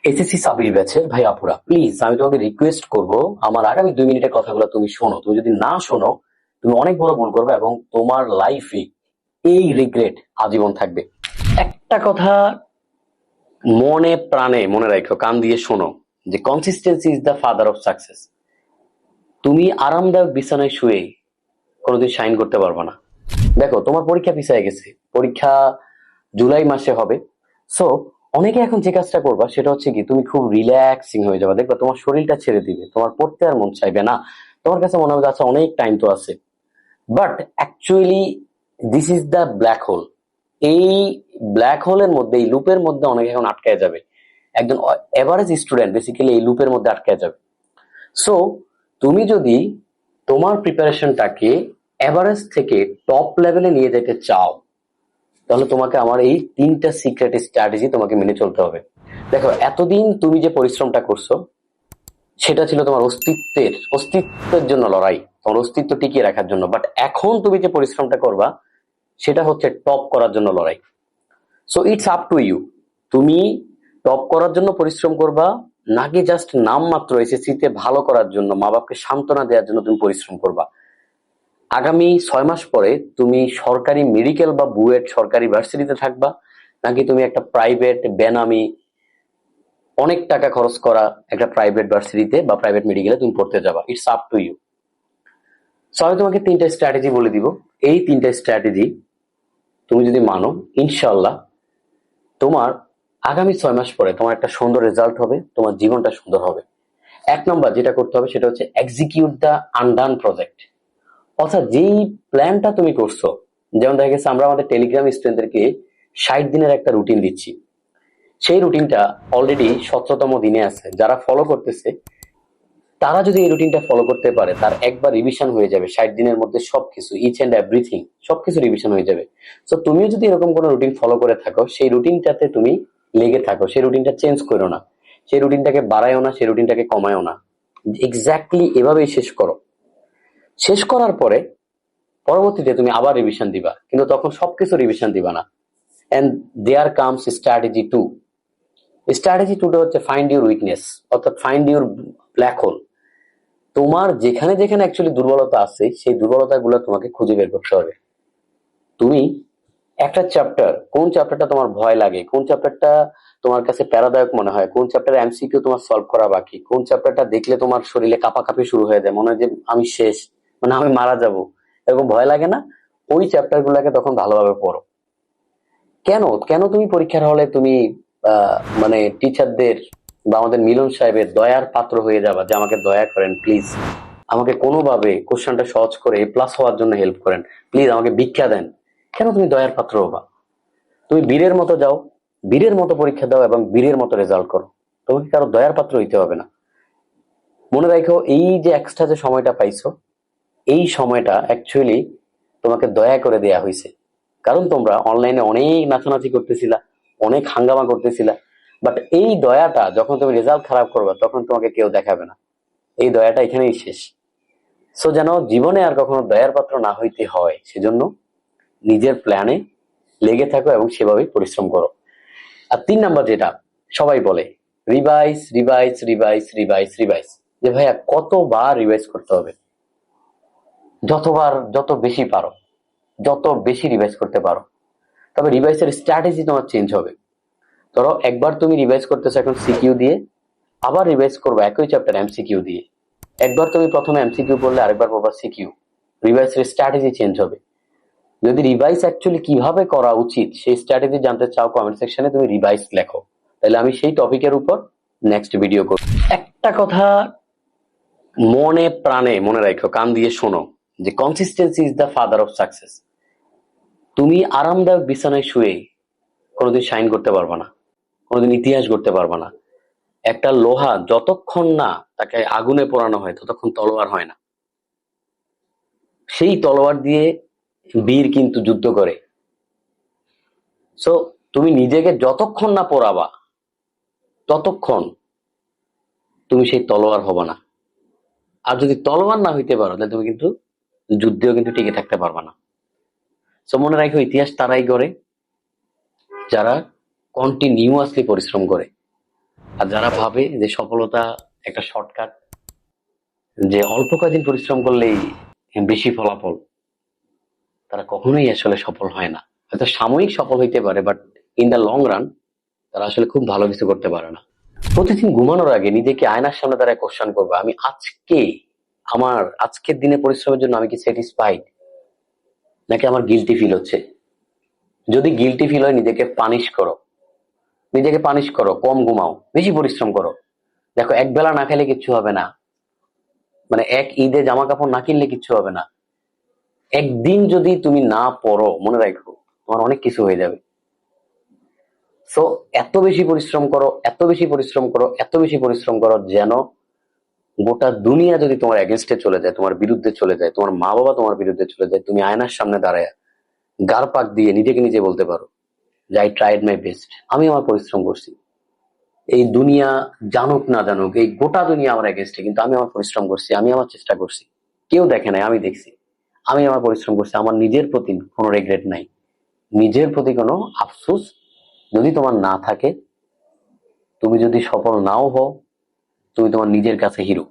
SSC Sabir ব্যাচের ভাই আপুরা, প্লিজ আমি তোমাকে রিকোয়েস্ট করব, আমার আগামী 2 মিনিটের কথাগুলো তুমি শোনো। তুমি যদি না শোনো, তুমি অনেক বড় ভুল করবে এবং তোমার লাইফে এই রিগ্রেট আজীবন থাকবে। একটা কথা মনে প্রাণে মনে রাখো, কান দিয়ে শোনো, যে consistency is the father of success. তুমি আরামদায়ক বিছানায় শুয়ে কোনোদিন শাইন করতে পারবে না। দেখো, তোমার পরীক্ষা পিছিয়ে গেছে, পরীক্ষা জুলাই মাসে হবে। সো অনেকে এখন যে কাজটা করবা সেটা হচ্ছে কি, তুমি খুব রিল্যাক্সিং হয়ে যাবে, দেখবা তোমার শরীরটা ছেড়ে দিবে, তোমার পড়তে আর মন চাইবে না। তোমার কাছে মনে হবে আচ্ছা অনেক টাইম তো আছে, but actually this is the black hole. এই ব্ল্যাক হোলের মধ্যে, এই লুপের মধ্যে অনেকে এখন আটকায় যাবে। একজন এভারেজ স্টুডেন্ট বেসিক্যালি এই লুপের মধ্যে আটকায় যাবে। সো তুমি যদি তোমার প্রিপারেশনটাকে এভারেজ থেকে টপ লেভেলে নিয়ে যেতে চাও, তাহলে তোমাকে আমার এই 3টা সিক্রেট স্ট্র্যাটেজি তোমাকে মেনে চলতে হবে। দেখো, এতদিন তুমি যে পরিশ্রমটা করছো সেটা ছিল তোমার অস্তিত্বের জন্য লড়াই, তোমার অস্তিত্ব টিকিয়ে রাখার জন্য। বাট এখন তুমি যে পরিশ্রমটা করবা সেটা হচ্ছে টপ করার জন্য লড়াই। So it's up to you. তুমি টপ করার জন্য পরিশ্রম করবা, নাকি জাস্ট নাম মাত্র এসএসসি তে ভালো করার জন্য, মা বাপকে সান্ত্বনা দেওয়ার জন্য তুমি পরিশ্রম করবা? আগামী 6 মাস পরে তুমি সরকারি মেডিকেল বা বুয়েট সরকারি ভার্সিটিতে থাকবা, নাকি তুমি একটা প্রাইভেট বেনামি অনেক টাকা খরচ করা একটা প্রাইভেট ভার্সিটিতে বা প্রাইভেট মেডিকেলে তুমি পড়তে যাবা? It's up to you. So আমি তোমাকে 3টা স্ট্র্যাটেজি বলে দিব। এই 3টা স্ট্র্যাটেজি তুমি যদি মানো, ইনশাল্লাহ তোমার আগামী 6 মাস পরে তোমার একটা সুন্দর রেজাল্ট হবে, তোমার জীবনটা সুন্দর হবে। 1 নম্বর যেটা করতে হবে সেটা হচ্ছে এক্সিকিউট দ্য আনডান প্রজেক্ট। অর্থাৎ যেই প্ল্যানটা তুমি করছো, যেমন দেখা গেছে আমরা আমাদের টেলিগ্রাম স্টুডেন্টদেরকে 60 দিনের একটা রুটিন দিচ্ছি। সেই রুটিনটা অলরেডি 17তম দিনে আছে। যারা ফলো করতেছে তারা যদি এই রুটিনটা ফলো করতে পারে, তার একবার রিভিশন হয়ে যাবে 60 দিনের মধ্যে, সবকিছু ইচ এন্ড এভরিথিং সবকিছু রিভিশন হয়ে যাবে। তো তুমিও যদি এরকম কোনো রুটিন ফলো করে থাকো, সেই রুটিনটাতে তুমি লেগে থাকো, সেই রুটিনটা চেঞ্জ করো না, সেই রুটিনটাকে বাড়ায়ও না, সেই রুটিনটাকে কমায়ও না, এক্স্যাক্টলি এভাবেই শেষ করো। শেষ করার পরে পরবর্তীতে তুমি আবার রিভিশন দিবা, কিন্তু তখন সবকিছু রিভিশন দিবা না। And there comes strategy two. Strategy টুটা হচ্ছে ফাইন্ড ইউর উইকনেস, অর্থাৎ ফাইন্ড ইউর ব্ল্যাক হোল। তোমার যেখানে যেখানে অ্যাকচুয়ালি দুর্বলতা আছে, সেই দুর্বলতা গুলো তোমাকে খুঁজে বের করতে হবে। তুমি একটা চ্যাপ্টার, কোন চ্যাপ্টারটা তোমার ভয় লাগে, কোন চ্যাপ্টারটা তোমার কাছে প্যারাদায়ক মনে হয়, কোন চ্যাপ্টারে এমসিকিউ তোমার সলভ করা বাকি, কোন চ্যাপ্টারটা দেখলে তোমার শরীরে কাঁপাকাঁপি শুরু হয়ে যায়, মনে হয় যে আমি শেষ, মানে আমি মারা যাব, এরকম ভয় লাগে না? ওই চ্যাপ্টার গুলাকে তখন ভালোভাবে পড়ো। কেন কেন তুমি পরীক্ষার হলে তুমি মানে টিচারদের বা আমাদের মিলন সাহেবের দয়ার পাত্র হয়ে যাবা, যে আমাকে দয়া করেন প্লিজ, আমাকে কোনোভাবে কোশ্চেনটা সহজ করে প্লাস হওয়ার জন্য হেল্প করেন, প্লিজ আমাকে ভিক্ষা দেন? কেন তুমি দয়ার পাত্র হবা? তুমি বীরের মতো যাও, বীরের মতো পরীক্ষা দাও এবং বীরের মতো রেজাল্ট করো। তোমাকে কারো দয়ার পাত্র হইতে হবে না। মনে রাখো, এই যে এক্সট্রা যে সময়টা পাইছো, এই সময়টা অ্যাকচুয়ালি তোমাকে দয়া করে দেয়া হয়েছে। কারণ তোমরা অনলাইনে অনেক নাচানাচি করতেছিলা, অনেক হাঙ্গামা করতেছিলা, বাট এই দয়াটা যখন তুমি রেজাল্ট খারাপ করবা তখন তোমাকে কেউ দেখাবে না। এই দয়াটা এখানেই শেষ। সো যেন জীবনে আর কখনো দয়ার পাত্র না হইতে হয়, সেজন্য নিজের প্ল্যানে লেগে থাকো এবং সেভাবেই পরিশ্রম করো। আর 3 নাম্বার যেটা সবাই বলে, revise revise revise revise revise. যে ভাইয়া কতবার রিভাইজ করতে হবে? যতবার, যত বেশি পারো, যত বেশি রিভাইজ করতে পারো। তবে রিভাইজের স্ট্র্যাটেজি তোমার চেঞ্জ হবে। ধরো একবার তুমি রিভাইজ করতেছো এখন সিকিউ দিয়ে, আবার রিভাইজ করবো একই চ্যাপ্টার এমসিকিউ দিয়ে। একবার তুমি প্রথমে এমসিকিউ পড়লে, আরেকবার পড়বা সিকিউ। রিভাইজের স্ট্র্যাটেজি চেঞ্জ হবে। যদি রিভাইজ অ্যাকচুয়ালি কিভাবে করা উচিত সেই স্ট্র্যাটেজি জানতে চাও, কমেন্ট সেকশনে তুমি রিভাইজ লেখো, তাহলে আমি সেই টপিকের উপর নেক্সট ভিডিও করব। একটা কথা মনে প্রাণে মনে রাখো, কান দিয়ে শোনো, যে consistency is the father of success. তুমি আরামদায়ক বিছানায় শুয়ে কোনোদিন শাইন করতে পারবা না, কোনোদিন ইতিহাস গড়তে পারবা না। একটা লোহা যতক্ষণ না তাকে আগুনে পোড়ানো হয় ততক্ষণ তলোয়ার হয় না। সেই তলোয়ার দিয়ে বীর কিন্তু যুদ্ধ করে। সো তুমি নিজেকে যতক্ষণ না পোড়াবা ততক্ষণ তুমি সেই তলোয়ার হবা না। আর যদি তলোয়ার না হইতে পারো, তাহলে তুমি কিন্তু যুদ্ধেও কিন্তু টিকে থাকতে পারবা না। সো মনে রাখো, ইতিহাস তারাই গড়ে যারা কন্টিনিউয়াসলি পরিশ্রম করে। আর যারা ভাবে যে সফলতা একটা শর্টকাট, যে অল্প কয়েকদিন পরিশ্রম করলেই বেশি ফলাফল, তারা কখনোই আসলে সফল হয় না। হয়তো সাময়িক সফল হইতে পারে, but in the long run তারা আসলে খুব ভালো কিছু করতে পারে না। প্রতিদিন ঘুমানোর আগে নিজেকে আয়নার সামনে দাঁড়ায় কোশ্চেন করবে, আমি আজকে আমার আজকের দিনে পরিশ্রমের জন্য আমি কি স্যাটিসফাইড, নাকি আমার গিলটি ফিল হচ্ছে। যদি গিলটি ফিল হয়, নিজেকে পানিশ করো, নিজেকে পানিশ করো, কম ঘুমাও, বেশি পরিশ্রম করো। দেখো, এক বেলা না খেলে কিচ্ছু হবে না, মানে এক ঈদে জামা কাপড় না কিনলে কিচ্ছু হবে না। একদিন যদি তুমি না পড়ো, মনে রাখো তোমার অনেক কিছু হয়ে যাবে। সো এত বেশি পরিশ্রম করো, এত বেশি পরিশ্রম করো, এত বেশি পরিশ্রম করো, যেন গোটা দুনিয়া যদি তোমার এগেনস্টে চলে যায়, তোমার বিরুদ্ধে চলে যায়, তোমার মা বাবা তোমার বিরুদ্ধে চলে যায়, তুমি আয়নার সামনে দাঁড়ায় গার পাক দিয়ে নিজেকে নিজে বলতে পারো যে আই ট্রাইড মাই বেস্ট, আমি আমার পরিশ্রম করছি। এই দুনিয়া জানুক না জানুক, এই গোটা দুনিয়া আমার এগেনস্টে, কিন্তু আমি আমার পরিশ্রম করছি, আমি আমার চেষ্টা করছি। কেউ দেখে নাই, আমি দেখছি। আমি আমার পরিশ্রম করছি, আমার নিজের প্রতি কোনো রেগ্রেট নাই, নিজের প্রতি কোনো আফসোস যদি তোমার না থাকে, তুমি যদি সফল নাও হও, তুমি তোমার নিজের কাছে হিরো।